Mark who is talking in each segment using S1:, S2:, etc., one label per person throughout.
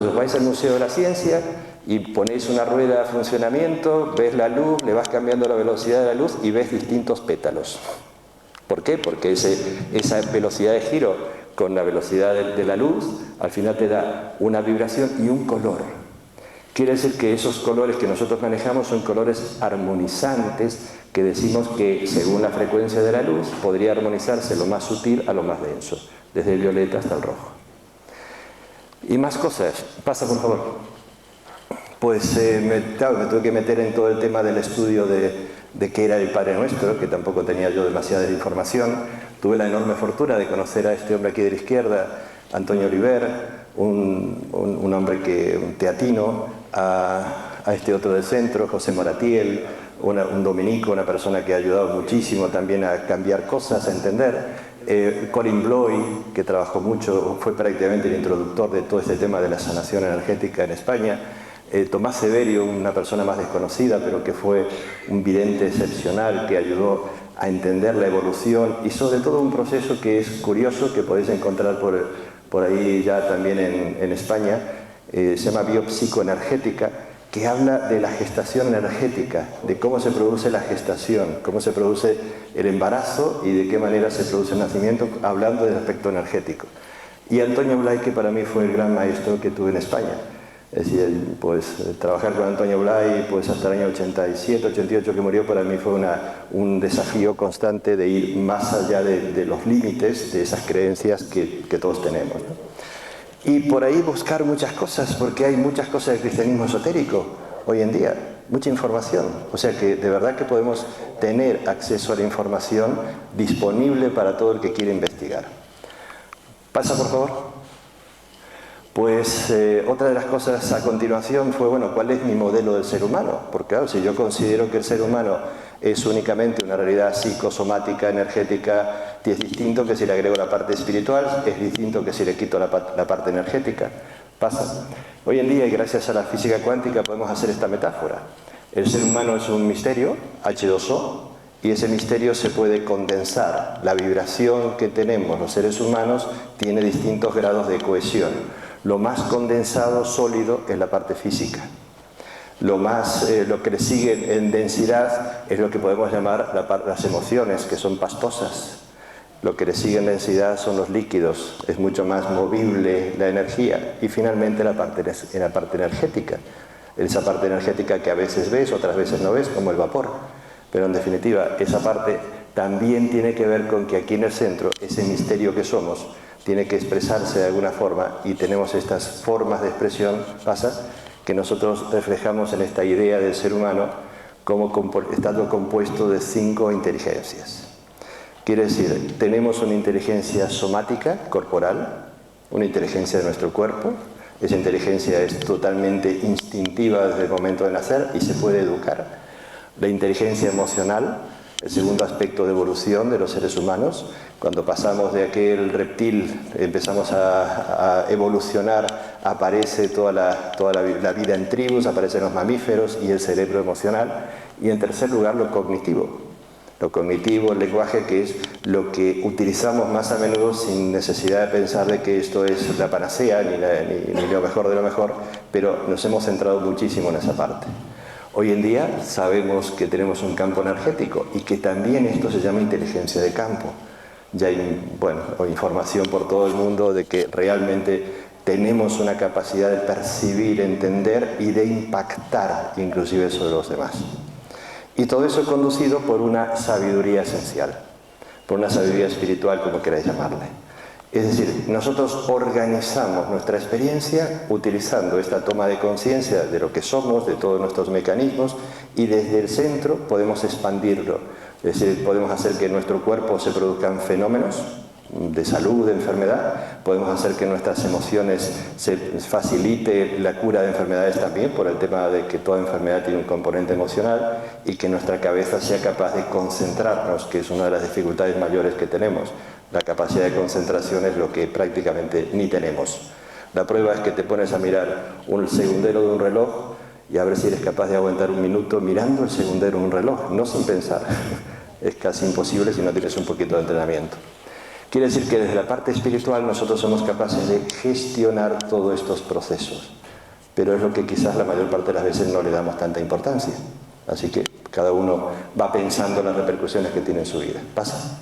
S1: vais al Museo de la Ciencia y ponéis una rueda a funcionamiento, ves la luz, le vas cambiando la velocidad de la luz y ves distintos pétalos. ¿Por qué? Porque esa velocidad de giro con la velocidad de la luz al final te da una vibración y un color. Quiere decir que esos colores que nosotros manejamos son colores armonizantes, que decimos que según la frecuencia de la luz podría armonizarse lo más sutil a lo más denso, desde el violeta hasta el rojo. Y más cosas. Pasa, por favor. Pues me tuve que meter en todo el tema del estudio de qué era el Padre Nuestro, que tampoco tenía yo demasiada información. Tuve la enorme fortuna de conocer a este hombre aquí de la izquierda, Antonio Oliver, un hombre un teatino, a este otro del centro, José Moratiel, un dominico, una persona que ha ayudado muchísimo también a cambiar cosas, a entender. Colin Bloy, que trabajó mucho, fue prácticamente el introductor de todo este tema de la sanación energética en España. Tomás Severio, una persona más desconocida, pero que fue un vidente excepcional, que ayudó a entender la evolución y sobre todo un proceso que es curioso, que podéis encontrar por ahí ya también en España, se llama biopsicoenergética, que habla de la gestación energética, de cómo se produce la gestación, cómo se produce el embarazo y de qué manera se produce el nacimiento, hablando del aspecto energético. Y Antonio Blay, que para mí fue el gran maestro que tuve en España. Es decir, pues trabajar con Antonio Blay pues, hasta el año 87, 88 que murió, para mí fue un desafío constante de ir más allá de los límites de esas creencias que todos tenemos, ¿no? Y por ahí buscar muchas cosas, porque hay muchas cosas del cristianismo esotérico hoy en día, mucha información. O sea que de verdad que podemos tener acceso a la información disponible para todo el que quiere investigar. Pasa, por favor. Pues otra de las cosas a continuación fue, bueno, ¿cuál es mi modelo del ser humano? Porque claro, si yo considero que el ser humano es únicamente una realidad psicosomática, energética, es distinto que si le agrego la parte espiritual, es distinto que si le quito la parte energética. Pasa. Hoy en día, y gracias a la física cuántica, podemos hacer esta metáfora. El ser humano es un misterio, H2O, y ese misterio se puede condensar. La vibración que tenemos los seres humanos tiene distintos grados de cohesión. Lo más condensado, sólido, es la parte física. Lo que le sigue en densidad es lo que podemos llamar las emociones, que son pastosas. Lo que le sigue en densidad son los líquidos, es mucho más movible la energía. Y finalmente la parte energética. Esa parte energética que a veces ves, otras veces no ves, como el vapor. Pero en definitiva, esa parte también tiene que ver con que aquí en el centro, ese misterio que somos, tiene que expresarse de alguna forma, y tenemos estas formas de expresión, que nosotros reflejamos en esta idea del ser humano como estando compuesto de 5 inteligencias. Quiere decir, tenemos una inteligencia somática, corporal, una inteligencia de nuestro cuerpo. Esa inteligencia es totalmente instintiva desde el momento de nacer y se puede educar. La inteligencia emocional, el segundo aspecto de evolución de los seres humanos. Cuando pasamos de aquel reptil, empezamos a evolucionar, aparece toda la vida en tribus, aparecen los mamíferos y el cerebro emocional. Y en tercer lugar, lo cognitivo. Lo cognitivo, el lenguaje, que es lo que utilizamos más a menudo sin necesidad de pensar de que esto es la panacea ni lo mejor de lo mejor, pero nos hemos centrado muchísimo en esa parte. Hoy en día sabemos que tenemos un campo energético y que también esto se llama inteligencia de campo. Ya hay información por todo el mundo de que realmente tenemos una capacidad de percibir, entender y de impactar inclusive sobre los demás. Y todo eso conducido por una sabiduría esencial, por una sabiduría espiritual, como queráis llamarle. Es decir, nosotros organizamos nuestra experiencia utilizando esta toma de conciencia de lo que somos, de todos nuestros mecanismos, y desde el centro podemos expandirlo. Es decir, podemos hacer que en nuestro cuerpo se produzcan fenómenos de salud, de enfermedad, podemos hacer que nuestras emociones se facilite la cura de enfermedades también, por el tema de que toda enfermedad tiene un componente emocional, y que nuestra cabeza sea capaz de concentrarnos, que es una de las dificultades mayores que tenemos. La capacidad de concentración es lo que prácticamente ni tenemos. La prueba es que te pones a mirar un segundero de un reloj y a ver si eres capaz de aguantar un minuto mirando el segundero de un reloj, no sin pensar. Es casi imposible si no tienes un poquito de entrenamiento. Quiere decir que desde la parte espiritual nosotros somos capaces de gestionar todos estos procesos, pero es lo que quizás la mayor parte de las veces no le damos tanta importancia. Así que cada uno va pensando en las repercusiones que tiene en su vida. ¿Pasa?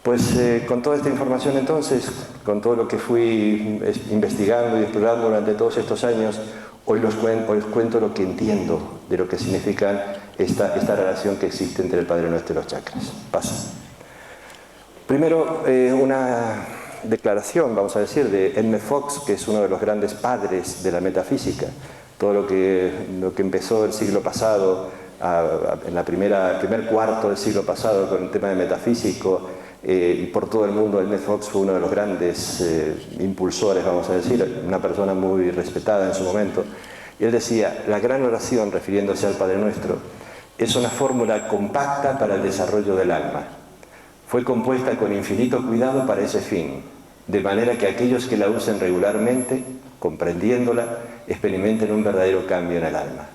S1: Pues con toda esta información entonces, con todo lo que fui investigando y explorando durante todos estos años, hoy os cuento lo que entiendo de lo que significa esta relación que existe entre el Padre Nuestro y los chakras. Pasa. Primero, una declaración, vamos a decir, de Edmund Fox, que es uno de los grandes padres de la metafísica. Todo lo que empezó el siglo pasado, en el primer cuarto del siglo pasado, con el tema de metafísico, y por todo el mundo, Edmund Fox fue uno de los grandes impulsores, vamos a decir, una persona muy respetada en su momento. Y él decía, la gran oración, refiriéndose al Padre Nuestro, es una fórmula compacta para el desarrollo del alma. Fue compuesta con infinito cuidado para ese fin, de manera que aquellos que la usen regularmente, comprendiéndola, experimenten un verdadero cambio en el alma.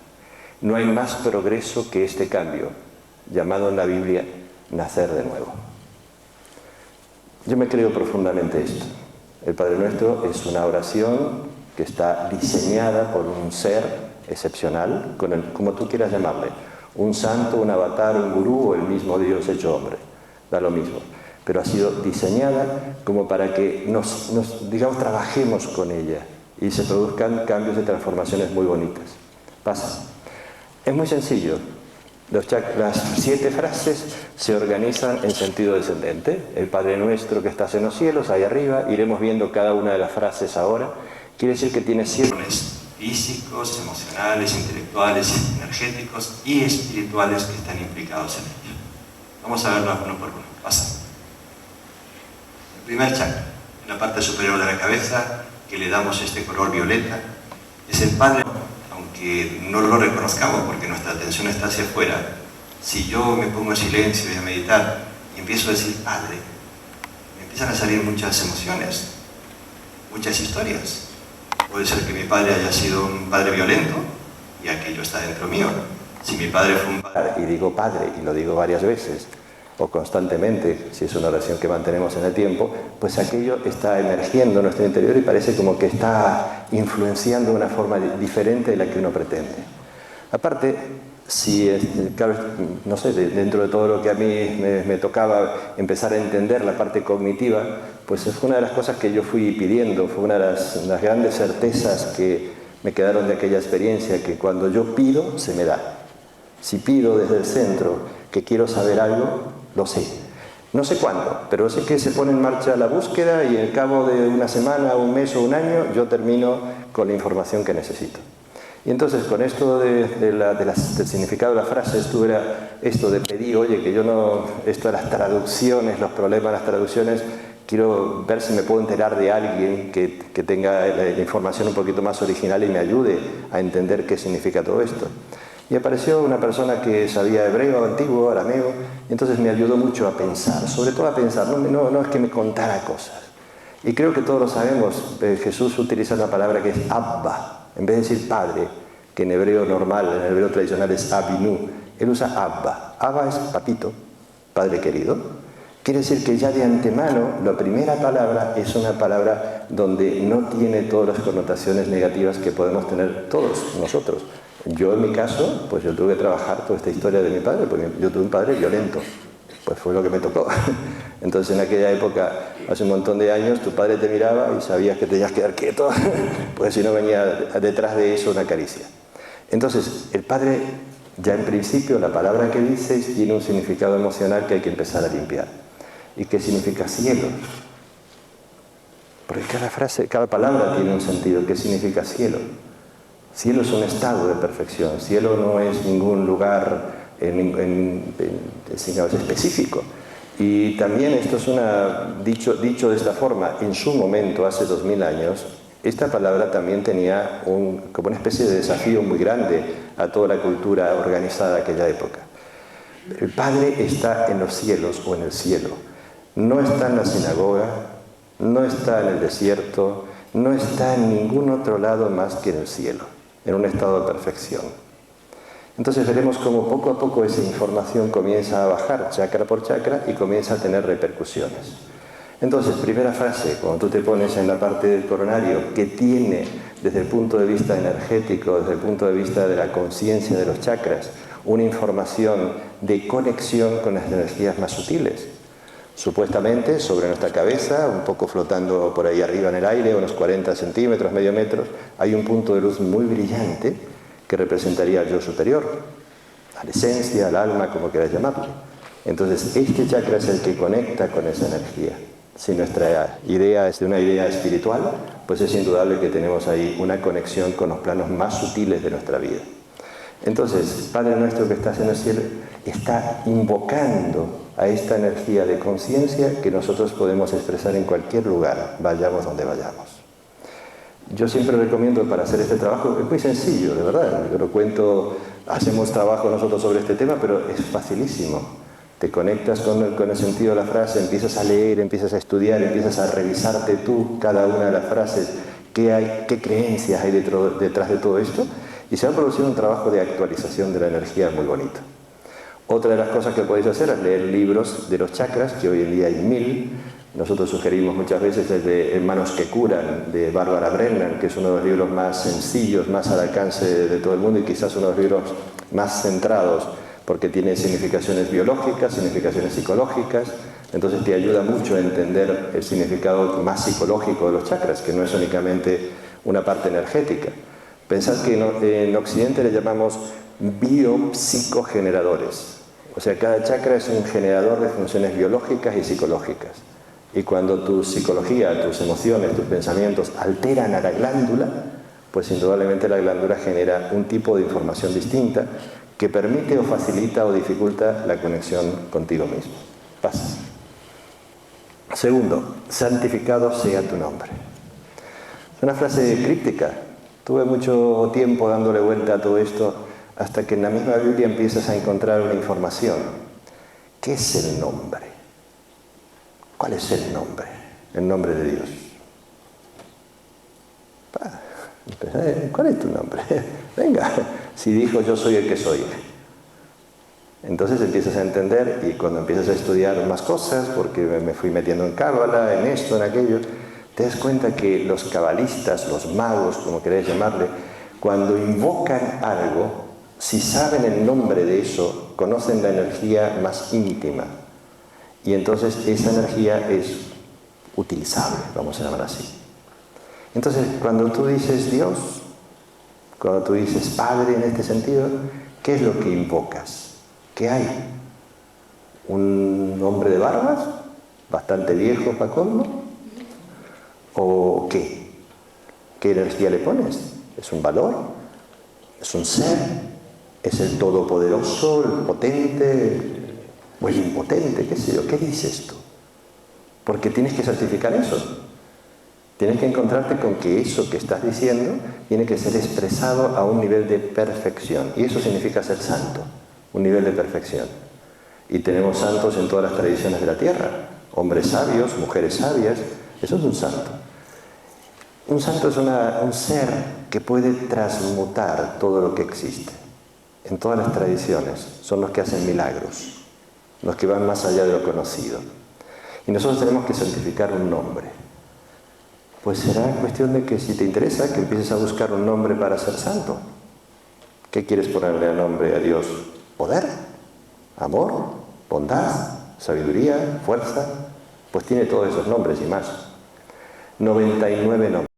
S1: No hay más progreso que este cambio, llamado en la Biblia nacer de nuevo. Yo me creo profundamente esto. El Padre Nuestro es una oración que está diseñada por un ser excepcional, como tú quieras llamarle, un santo, un avatar, un gurú o el mismo Dios hecho hombre. Da lo mismo, pero ha sido diseñada como para que digamos, trabajemos con ella y se produzcan cambios y transformaciones muy bonitas. Pasa. Es muy sencillo. Las 7 frases se organizan en sentido descendente. El Padre Nuestro que estás en los cielos, ahí arriba, iremos viendo cada una de las frases ahora. Quiere decir que tiene 7 físicos, emocionales, intelectuales, energéticos y espirituales que están implicados en ello. Vamos a verlo uno por uno. Pasa. El primer chakra, en la parte superior de la cabeza, que le damos este color violeta, es el Padre, aunque no lo reconozcamos porque nuestra atención está hacia afuera. Si yo me pongo en silencio y a meditar y empiezo a decir Padre, me empiezan a salir muchas emociones, muchas historias. Puede ser que mi padre haya sido un padre violento y aquello está dentro mío. Si mi padre fue un padre, y digo padre, y lo digo varias veces, o constantemente, si es una oración que mantenemos en el tiempo, pues aquello está emergiendo en nuestro interior y parece como que está influenciando de una forma diferente de la que uno pretende. Aparte, claro, no sé, dentro de todo lo que a mí me tocaba empezar a entender la parte cognitiva, pues fue una de las cosas que yo fui pidiendo, fue una de las grandes certezas que me quedaron de aquella experiencia, que cuando yo pido, se me da. Si pido desde el centro que quiero saber algo, lo sé. No sé cuándo, pero sé que se pone en marcha la búsqueda y al cabo de una semana, un mes o un año, yo termino con la información que necesito. Y entonces con esto del significado de la frase, esto de pedir, oye, que yo no, esto de las traducciones, los problemas de las traducciones, quiero ver si me puedo enterar de alguien que tenga la información un poquito más original y me ayude a entender qué significa todo esto. Y apareció una persona que sabía hebreo antiguo, arameo, y entonces me ayudó mucho a pensar, sobre todo a pensar, no es que me contara cosas. Y creo que todos lo sabemos, Jesús utiliza una palabra que es Abba, en vez de decir padre, que en hebreo normal, en el hebreo tradicional es Abinu, él usa Abba. Abba es papito, padre querido. Quiere decir que ya de antemano la primera palabra es una palabra donde no tiene todas las connotaciones negativas que podemos tener todos nosotros. Yo en mi caso, pues yo tuve que trabajar toda esta historia de mi padre, porque yo tuve un padre violento, pues fue lo que me tocó. Entonces en aquella época, hace un montón de años, tu padre te miraba y sabías que tenías que quedar quieto, pues si no venía detrás de eso una caricia. Entonces, el padre, ya en principio, la palabra que dices tiene un significado emocional que hay que empezar a limpiar. ¿Y qué significa cielo? Porque cada palabra tiene un sentido. ¿Qué significa cielo? Cielo es un estado de perfección. Cielo no es ningún lugar específico. Y también esto es dicho de esta forma, en su momento, hace 2000 años, esta palabra también tenía como una especie de desafío muy grande a toda la cultura organizada de aquella época. El Padre está en los cielos o en el cielo. No está en la sinagoga, no está en el desierto, no está en ningún otro lado más que en el cielo, en un estado de perfección. Entonces veremos cómo poco a poco esa información comienza a bajar chakra por chakra y comienza a tener repercusiones. Entonces, primera frase, cuando tú te pones en la parte del coronario, que tiene desde el punto de vista energético, desde el punto de vista de la conciencia de los chakras, una información de conexión con las energías más sutiles. Supuestamente sobre nuestra cabeza, un poco flotando por ahí arriba en el aire, unos 40 centímetros, medio metro, hay un punto de luz muy brillante que representaría al yo superior, a la esencia, al alma, como quieras llamarle. Entonces, este chakra es el que conecta con esa energía. Si nuestra idea es de una idea espiritual, pues es indudable que tenemos ahí una conexión con los planos más sutiles de nuestra vida. Entonces, Padre nuestro que estás en el cielo, está invocando a esta energía de conciencia que nosotros podemos expresar en cualquier lugar, vayamos donde vayamos. Yo siempre recomiendo para hacer este trabajo, es muy sencillo, de verdad, yo lo cuento, hacemos trabajo nosotros sobre este tema, pero es facilísimo. Te conectas con el sentido de la frase, empiezas a leer, empiezas a estudiar, empiezas a revisarte tú cada una de las frases, qué creencias hay detrás de todo esto, y se va a producir un trabajo de actualización de la energía muy bonito. Otra de las cosas que podéis hacer es leer libros de los chakras, que hoy en día hay 1000. Nosotros sugerimos muchas veces el de Hermanos que curan, de Barbara Brennan, que es uno de los libros más sencillos, más al alcance de todo el mundo y quizás uno de los libros más centrados, porque tiene significaciones biológicas, significaciones psicológicas, entonces te ayuda mucho a entender el significado más psicológico de los chakras, que no es únicamente una parte energética. Pensad que en Occidente le llamamos biopsicogeneradores, o sea, cada chakra es un generador de funciones biológicas y psicológicas. Y cuando tu psicología, tus emociones, tus pensamientos alteran a la glándula, pues indudablemente la glándula genera un tipo de información distinta que permite o facilita o dificulta la conexión contigo mismo. Pasa. Segundo, santificado sea tu nombre. Es una frase críptica. Tuve mucho tiempo dándole vuelta a todo esto hasta que en la misma Biblia empiezas a encontrar una información. ¿Qué es el nombre? ¿Cuál es el nombre? El nombre de Dios. ¿Cuál es tu nombre? Venga, si dijo yo soy el que soy. Entonces empiezas a entender y cuando empiezas a estudiar más cosas, porque me fui metiendo en cábala, en esto, en aquello, te das cuenta que los cabalistas, los magos, como queréis llamarle, cuando invocan algo, si saben el nombre de eso, conocen la energía más íntima. Y entonces esa energía es utilizable, vamos a llamar así. Entonces, cuando tú dices Dios, cuando tú dices Padre en este sentido, ¿qué es lo que invocas? ¿Qué hay? ¿Un hombre de barbas? ¿Bastante viejo para colmo? ¿O qué? ¿Qué energía le pones? ¿Es un valor? ¿Es un ser? ¿Es el todopoderoso, el potente o el impotente? ¿Qué sé yo? ¿Qué dices tú? Porque tienes que certificar eso. Tienes que encontrarte con que eso que estás diciendo tiene que ser expresado a un nivel de perfección. Y eso significa ser santo, un nivel de perfección. Y tenemos santos en todas las tradiciones de la tierra. Hombres sabios, mujeres sabias, eso es un santo. Un santo es un ser que puede transmutar todo lo que existe. En todas las tradiciones son los que hacen milagros, los que van más allá de lo conocido. Y nosotros tenemos que santificar un nombre. Pues será cuestión de que si te interesa, que empieces a buscar un nombre para ser santo. ¿Qué quieres ponerle a nombre a Dios? ¿Poder? ¿Amor? ¿Bondad? ¿Sabiduría? ¿Fuerza? Pues tiene todos esos nombres y más. 99 nombres.